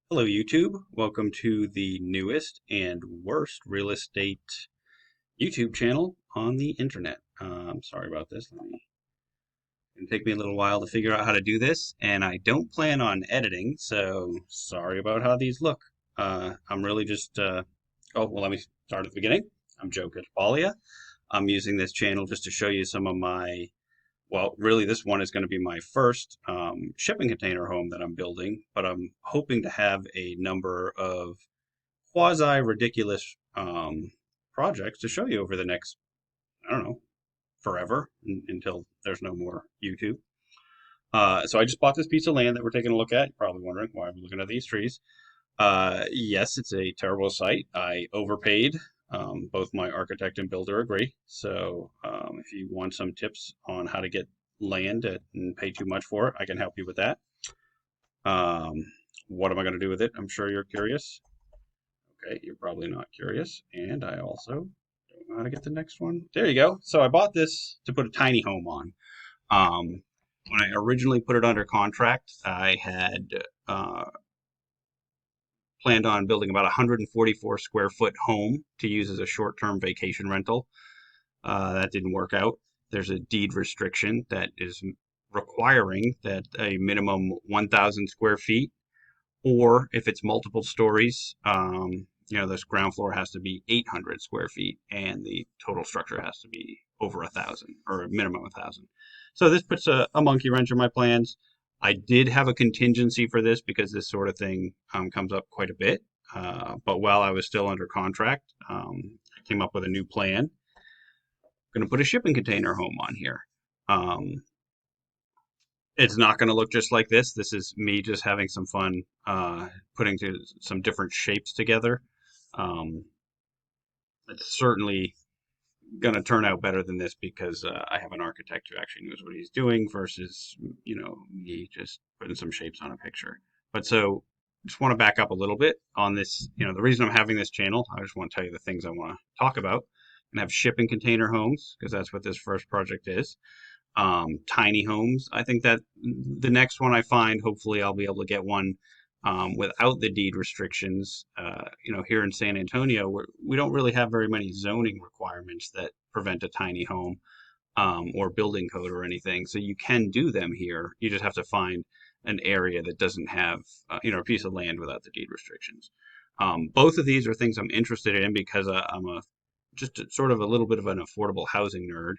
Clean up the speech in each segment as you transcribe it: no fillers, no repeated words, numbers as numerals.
Hello, YouTube. Welcome to the newest and worst real estate YouTube channel on the internet. Sorry about this. It'll take me a little while to figure out how to do this, and I don't plan on editing, so sorry about how these look. I'm really just, oh, well, let me start at the beginning. I'm Joe Catapaglia. I'm using this channel just to show you some of my really, this one is going to be my first shipping container home that I'm building, but I'm hoping to have a number of quasi ridiculous projects to show you over the next, I don't know, forever until there's no more YouTube. So I just bought this piece of land that we're taking a look at. You're probably wondering why I'm looking at these trees. Yes, it's a terrible site. I overpaid. Both my architect and builder agree. So if you want some tips on how to get land and pay too much for it, I can help you with that. Um, what am I going to do with it? I'm sure you're curious. Okay, you're probably not curious. And I also don't know how to get the next one. There you go. So I bought this to put a tiny home on. When I originally put it under contract, I had planned on building about a 144 square foot home to use as a short term vacation rental. That didn't work out. There's a deed restriction that is requiring that a minimum 1,000 square feet, or if it's multiple stories, this ground floor has to be 800 square feet, and the total structure has to be over 1,000 or a minimum of 1,000. So this puts a monkey wrench in my plans. I did have a contingency for this because this sort of thing comes up quite a bit. But while I was still under contract, I came up with a new plan. I'm going to put a shipping container home on here. Um, it's not going to look just like this. This is me just having some fun putting some different shapes together. Um, it's certainly going to turn out better than this because I have an architect who actually knows what he's doing versus, me just putting some shapes on a picture. But so just want to back up a little bit on this. The reason I'm having this channel, I just want to tell you the things I want to talk about. And have shipping container homes because that's what this first project is. Tiny homes. I think that the next one I find, hopefully, I'll be able to get one without the deed restrictions. Here in San Antonio, we don't really have very many zoning requirements that prevent a tiny home or building code or anything. So you can do them here. You just have to find an area that doesn't have, a piece of land without the deed restrictions. Both of these are things I'm interested in because I'm just sort of a little bit of an affordable housing nerd.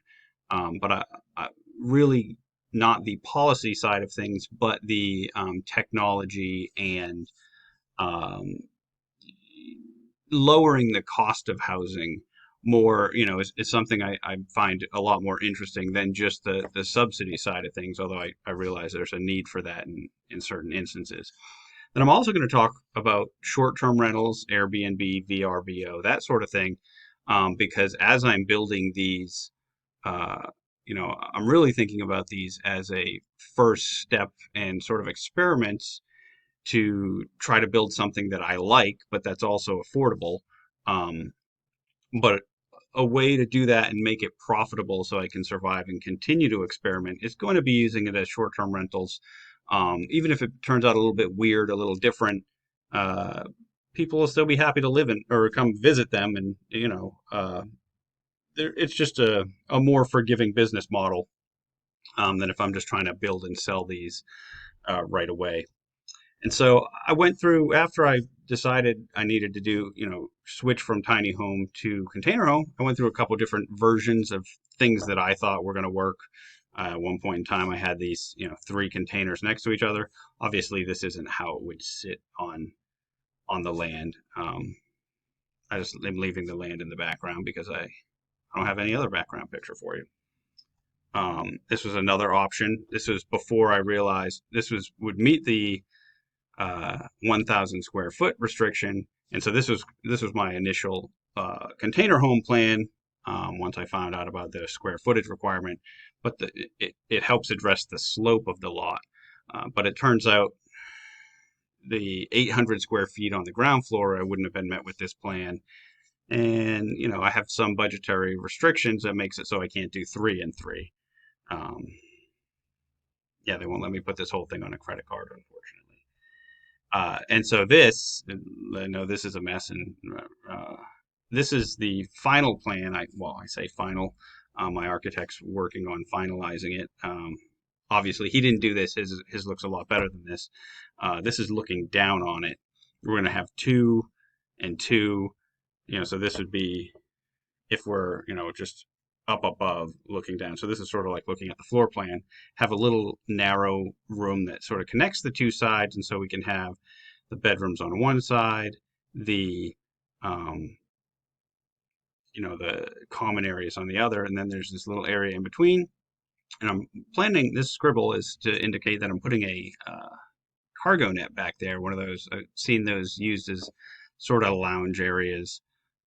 But I really not the policy side of things, but the technology and um, lowering the cost of housing more, is something I find a lot more interesting than just the subsidy side of things, although I realize there's a need for that in certain instances. Then I'm also going to talk about short-term rentals, Airbnb, VRBO, that sort of thing, because as I'm building these, I'm really thinking about these as a first step and sort of experiments to try to build something that I like, but that's also affordable. Um, but a way to do that and make it profitable so I can survive and continue to experiment is going to be using it as short-term rentals. Even if it turns out a little bit weird, a little different, uh, people will still be happy to live in or come visit them. And, it's just a more forgiving business model than if I'm just trying to build and sell these right away. And so I went through after I decided I needed to do, switch from tiny home to container home. I went through a couple different versions of things that I thought were going to work. At one point in time, I had these, three containers next to each other. Obviously, this isn't how it would sit on the land. I just am leaving the land in the background because I don't have any other background picture for you. This was another option. This was before I realized would meet the 1,000 square foot restriction. And so this was my initial container home plan. Once I found out about the square footage requirement, but it helps address the slope of the lot. But it turns out the 800 square feet on the ground floor I wouldn't have been met with this plan. And I have some budgetary restrictions that makes it so I can't do 3 and 3. Yeah, they won't let me put this whole thing on a credit card, unfortunately. And so this, I know this is a mess, and this is the final plan. I say final. My architect's working on finalizing it. Obviously, he didn't do this. His looks a lot better than this. This is looking down on it. We're going to have two and two. So this would be if we're just up above looking down. So this is sort of like looking at the floor plan. Have a little narrow room that sort of connects the two sides, and so we can have the bedrooms on one side, the um, the common areas on the other, and then there's this little area in between. And I'm planning this scribble is to indicate that I'm putting a cargo net back there. One of those I've seen those used as sort of lounge areas.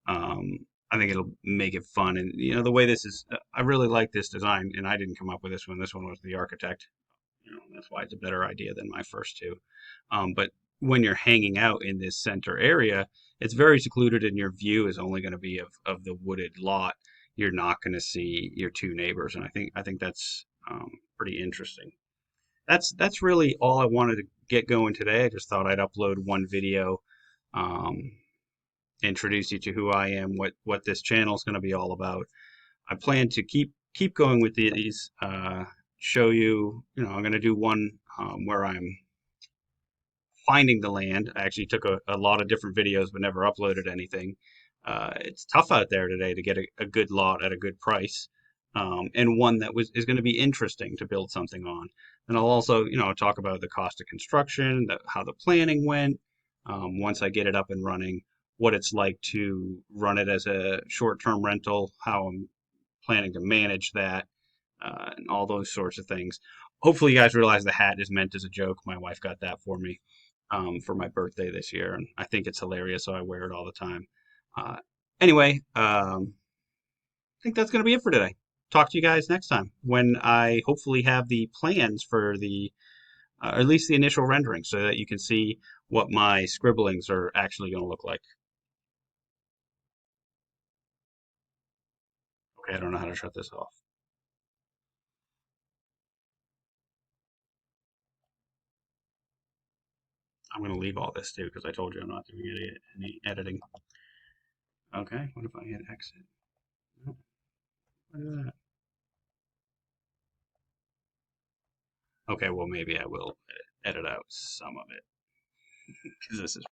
Um, I think it'll make it fun, and the way this is, I really like this design, and I didn't come up with this one. This one was the architect. That's why it's a better idea than my first two. But when you're hanging out in this center area, it's very secluded, and your view is only going to be of the wooded lot. You're not going to see your two neighbors, and I think that's pretty interesting. That's really all I wanted to get going today. I just thought I'd upload one video, um, introduce you to who I am, what this channel is going to be all about. I plan to keep going with these. Show you, I'm going to do one where I'm finding the land. I actually took a lot of different videos but never uploaded anything. It's tough out there today to get a good lot at a good price, and one that is going to be interesting to build something on. And I'll also, talk about the cost of construction, how the planning went, once I get it up and running, what it's like to run it as a short-term rental, how I'm planning to manage that, and all those sorts of things. Hopefully, you guys realize the hat is meant as a joke. My wife got that for my birthday this year, and I think it's hilarious, so I wear it all the time. Uh, anyway, I think that's going to be it for today. Talk to you guys next time when I hopefully have the plans for or at least the initial rendering, so that you can see what my scribblings are actually going to look like. Okay, I don't know how to shut this off. I'm going to leave all this too because I told you I'm not doing any editing. Okay, what if I hit exit? Oh, look at that. Okay, well, maybe I will edit out some of it because this is